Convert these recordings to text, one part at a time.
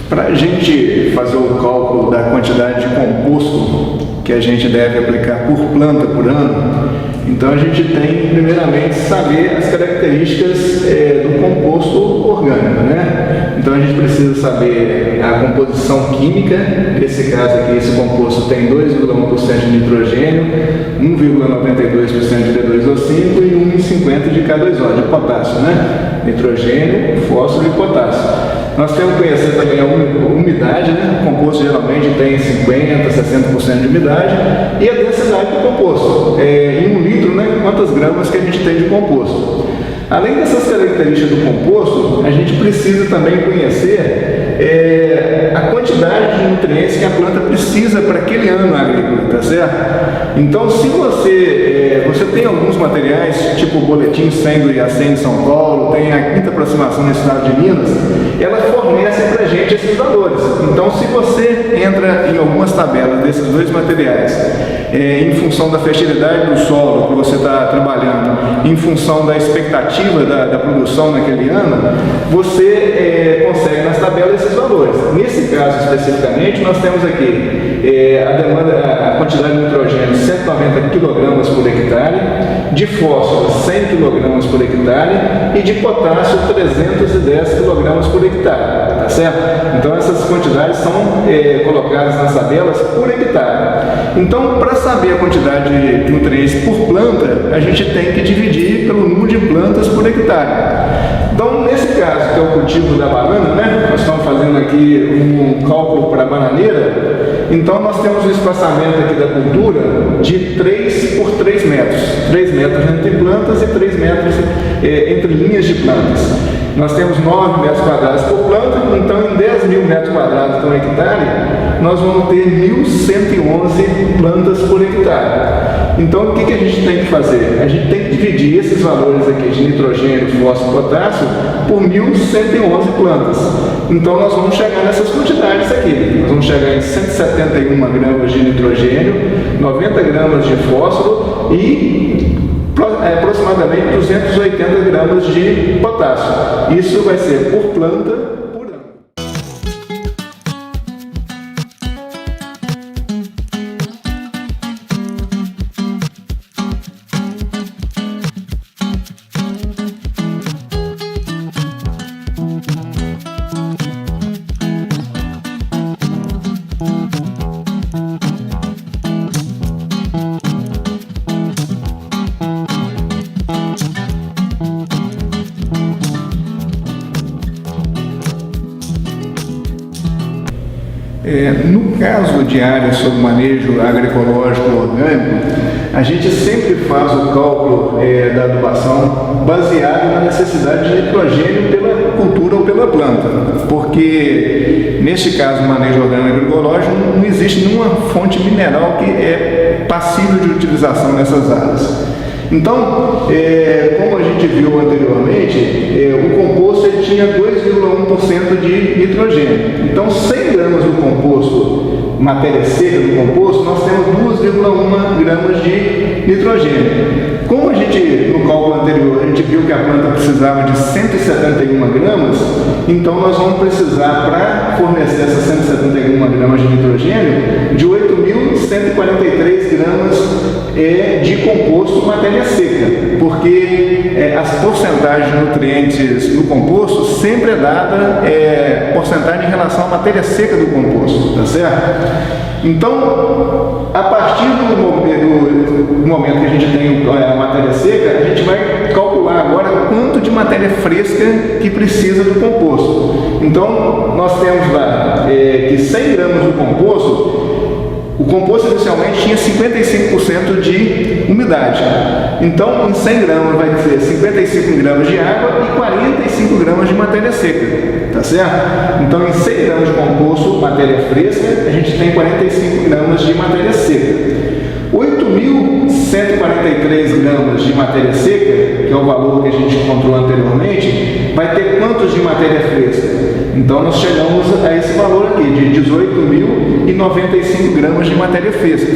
Para a gente fazer o cálculo da quantidade de composto que a gente deve aplicar por planta por ano, então a gente tem primeiramente saber as características do composto orgânico, né? Então a gente precisa saber a composição química. Nesse caso aqui, esse composto tem 2,1% de nitrogênio, 1,92% de D2O5 e 1,50% de K2O, de potássio, né? Nitrogênio, fósforo e potássio. Nós temos que conhecer também a umidade, né? O composto geralmente tem 50%, 60% de umidade, e a densidade do composto. Em 1 litro, né? Quantas gramas que a gente tem de composto. Além dessas características do composto, a gente precisa também conhecer a quantidade de nutrientes que a planta precisa para aquele ano agrícola, tá certo? Então, se você tem alguns materiais, tipo o Boletim 100 do IACEN de São Paulo, tem a quinta aproximação no estado de Minas, ela fornece para a gente esses valores. Então, se você entra em algumas tabelas desses dois materiais, em função da fertilidade do solo que você está trabalhando, em função da expectativa da produção naquele ano, você consegue nas tabelas esses valores. Nesse caso especificamente, nós temos aqui a quantidade de nitrogênio 190 kg por hectare, de fósforo 100 kg por hectare e de potássio 310 kg por hectare, tá certo? Então essas quantidades são colocadas nas tabelas por hectare. Então, para saber a quantidade de nutrientes por planta, a gente tem que dividir pelo número de plantas por hectare. Então, nesse caso, que é o cultivo da banana, né? Nós estamos fazendo aqui um cálculo para a bananeira. Então, nós temos um espaçamento aqui da cultura de 3 por 3 metros. 3 metros entre plantas e 3 metros entre linhas de plantas. Nós temos 9 metros quadrados por planta, então em 10 mil metros quadrados por hectare, nós vamos ter 1.111 plantas por hectare. Então, o que a gente tem que fazer? A gente tem que dividir esses valores aqui de nitrogênio, fósforo e potássio por 1.111 plantas. Então, nós vamos chegar nessas quantidades aqui. Nós vamos chegar em 171 gramas de nitrogênio, 90 gramas de fósforo e aproximadamente 280 gramas de potássio. Isso vai ser por planta. No caso de áreas sob manejo agroecológico orgânico, a gente sempre faz o cálculo da adubação baseado na necessidade de nitrogênio pela cultura ou pela planta, porque neste caso, manejo orgânico agroecológico, não existe nenhuma fonte mineral que é passível de utilização nessas áreas. Então, como a gente viu anteriormente, o composto ele tinha 2,1% de nitrogênio. Então, 100 gramas do composto, matéria seca do composto, nós temos 2,1 gramas de nitrogênio. Como a gente, no cálculo anterior, a gente viu que a planta precisava de 171 gramas, então nós vamos precisar, para fornecer essas 171 gramas de nitrogênio, de 8.143 gramas de composto matéria seca, porque as porcentagens de nutrientes do composto sempre é dada porcentagem em relação à matéria seca do composto, tá certo? Então, a partir do momento que a gente tem a matéria seca, a gente vai calcular agora quanto de matéria fresca que precisa do composto. Então, nós temos lá que 100 gramas do composto, o composto inicialmente tinha 55% de umidade. Então, em 100 gramas vai ser 55 gramas de água e 45 gramas de matéria seca, tá certo? Então, em 100 gramas de composto, matéria fresca, a gente tem 45 gramas de matéria seca. 8.143 gramas de matéria seca, que é o valor que a gente encontrou anteriormente, vai ter quantos de matéria fresca? Então, nós chegamos a esse valor aqui, de 18.095 gramas de matéria fresca.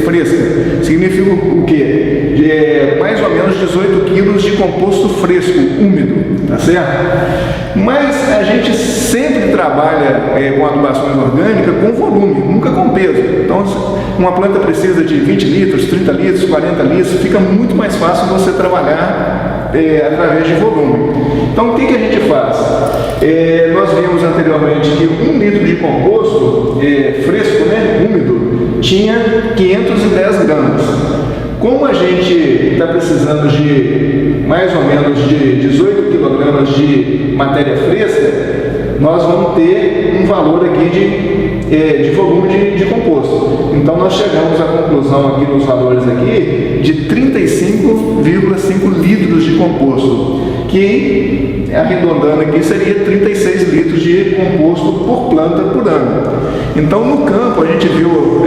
Significa o quê? Mais ou menos 18 quilos de composto fresco, úmido, tá certo? Mas a gente sempre trabalha com adubações orgânicas com volume, nunca com peso. Então, uma planta precisa de 20 litros, 30 litros, 40 litros, fica muito mais fácil você trabalhar através de volume. Então, o que a gente faz? Nós vimos anteriormente que 1 litro de composto fresco, né, úmido, tinha 510 gramas. Como a gente está precisando de mais ou menos de 18 kg de matéria fresca, nós vamos ter um valor aqui de volume de composto. Então nós chegamos à conclusão aqui nos valores aqui de 35,5 litros de composto, que arredondando aqui seria 36 litros de composto por planta por ano. Então no campo a gente viu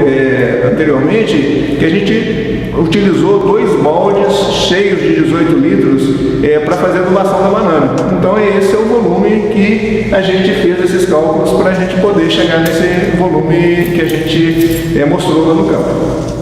anteriormente que a gente utilizou 2 baldes cheios de 18 litros para fazer a adubação da banana. Então esse é o volume que a gente fez esses cálculos para a gente poder chegar nesse volume que a gente mostrou lá no campo.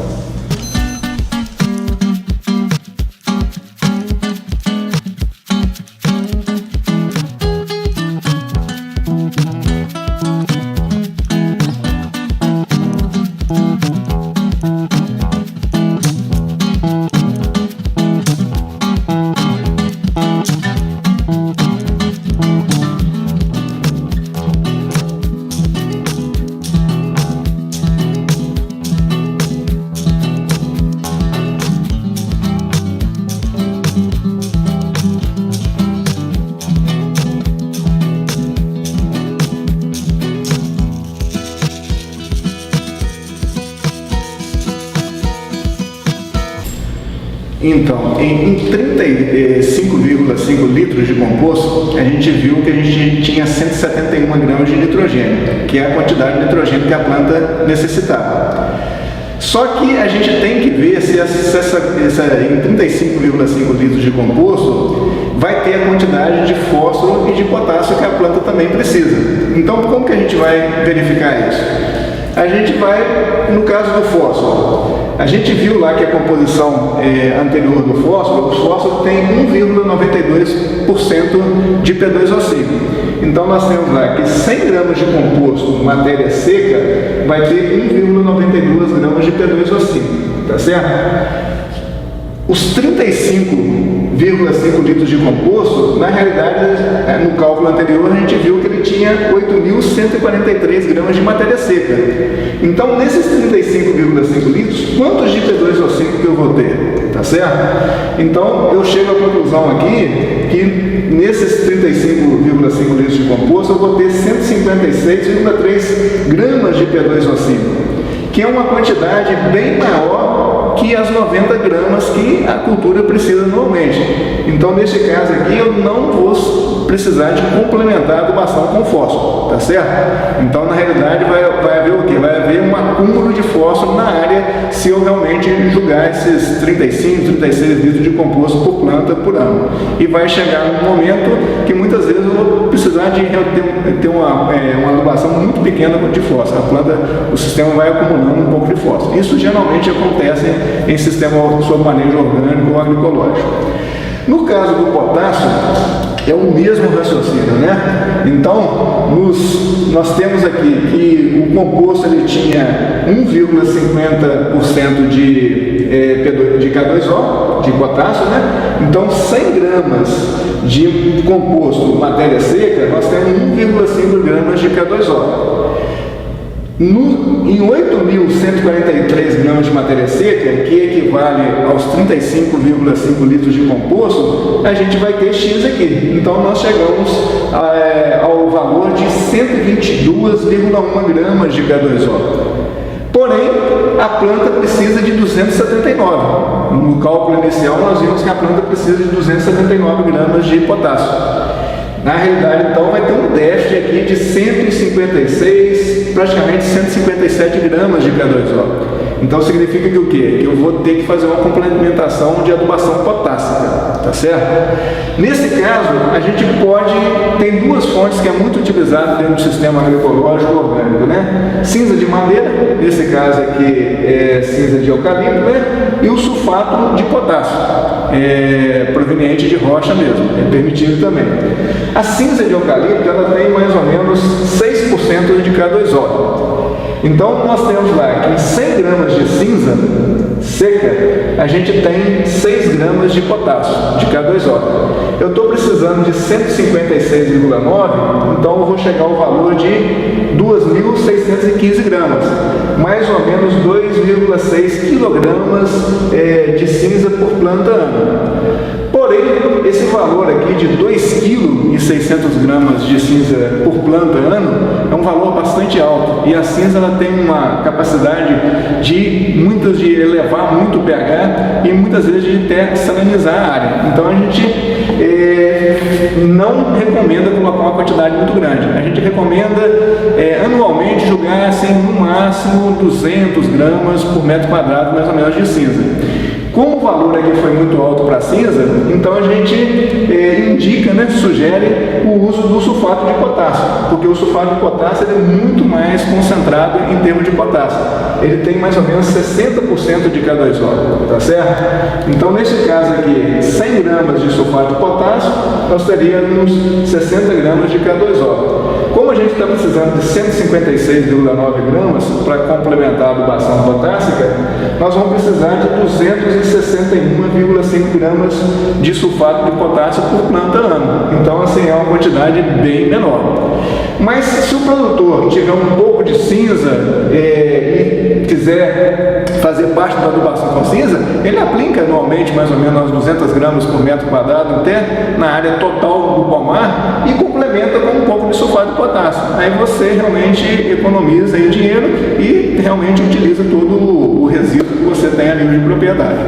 Então, em 35,5 litros de composto, a gente viu que a gente tinha 171 gramas de nitrogênio, que é a quantidade de nitrogênio que a planta necessitava. Só que a gente tem que ver se em 35,5 litros de composto vai ter a quantidade de fósforo e de potássio que a planta também precisa. Então, como que a gente vai verificar isso? A gente vai, no caso do fósforo, a gente viu lá que a composição anterior do fósforo, o fósforo tem 1,92% de P2O5. Então nós temos lá que 100 gramas de composto matéria seca vai ter 1,92 gramas de P2O5, tá certo? Os 35,5 litros de composto, na realidade, no cálculo anterior, a gente viu que ele tinha 8.143 gramas de matéria seca. Então, nesses 35,5 litros, quantos de P2O5 que eu vou ter? Tá certo? Então, eu chego à conclusão aqui que nesses 35,5 litros de composto, eu vou ter 156,3 gramas de P2O5, que é uma quantidade bem maior que as 90 gramas que a cultura precisa normalmente. Então, nesse caso aqui, eu não vou precisar de complementar a adubação com fósforo, tá certo? Então, na realidade, vai haver o quê? Vai haver um acúmulo de fósforo na área se eu realmente jogar esses 35, 36 litros de composto por planta por ano. E vai chegar um momento que muitas vezes eu vou precisar de ter uma adubação muito pequena de fósforo. A planta, o sistema vai acumulando um pouco de fósforo. Isso geralmente acontece em sistema sob manejo orgânico ou agroecológico. No caso do potássio, é o mesmo raciocínio, né? Então, nós temos aqui que o composto ele tinha 1,50% de K2O, de potássio, né? Então, 100 gramas de composto matéria seca, nós temos 1,5 gramas de K2O. Em 8.143 gramas de matéria seca, que equivale aos 35,5 litros de composto, a gente vai ter X aqui. Então nós chegamos ao valor de 122,1 gramas de K2O. Porém, a planta precisa de 279. No cálculo inicial nós vimos que a planta precisa de 279 gramas de potássio. Na realidade, então, vai ter um déficit aqui de 156, praticamente 157 gramas de K2O. Então, significa que o quê? Que eu vou ter que fazer uma complementação de adubação potássica, tá certo? Nesse caso, a gente tem duas fontes que é muito utilizada dentro do sistema agroecológico orgânico, né? Cinza de madeira, nesse caso aqui é cinza de eucalipto, né? e o sulfato de potássio, proveniente de rocha mesmo, é permitido também. A cinza de eucalipto, ela tem mais ou menos 6% de K2O. Então, nós temos lá que em 100 gramas de cinza seca, a gente tem 6 gramas de potássio, de K2O. Eu estou precisando de 156,9, então eu vou chegar ao valor de 2.615 gramas, mais ou menos 2,6 quilogramas de cinza por planta ano. Porém, esse valor aqui de 2,6 kg de cinza por planta ano é um valor bastante alto, e a cinza ela tem uma capacidade de elevar muito o pH e muitas vezes de até salinizar a área. Então a gente não recomenda colocar uma quantidade muito grande. A gente recomenda anualmente jogar assim, no máximo 200 gramas por metro quadrado mais ou menos de cinza. Como o valor aqui foi muito alto para a cinza, então a gente indica, sugere o uso do sulfato de potássio, porque o sulfato de potássio é muito mais concentrado em termos de potássio. Ele tem mais ou menos 60% de K2O, tá certo? Então, nesse caso aqui, 100 gramas de sulfato de potássio, nós teríamos 60 gramas de K2O. Como a gente está precisando de 156,9 gramas para complementar a adubação potássica, nós vamos precisar de 261,5 gramas de sulfato de potássio por planta ano. Então, assim, é uma quantidade bem menor. Mas se o produtor tiver um pouco de cinza e quiser fazer parte da adubação com cinza, ele aplica anualmente mais ou menos 200 gramas por metro quadrado até na área total do pomar e complementa com um pouco de sulfato de potássio. Aí você realmente economiza aí dinheiro e realmente utiliza todo o resíduo que você tem ali de propriedade.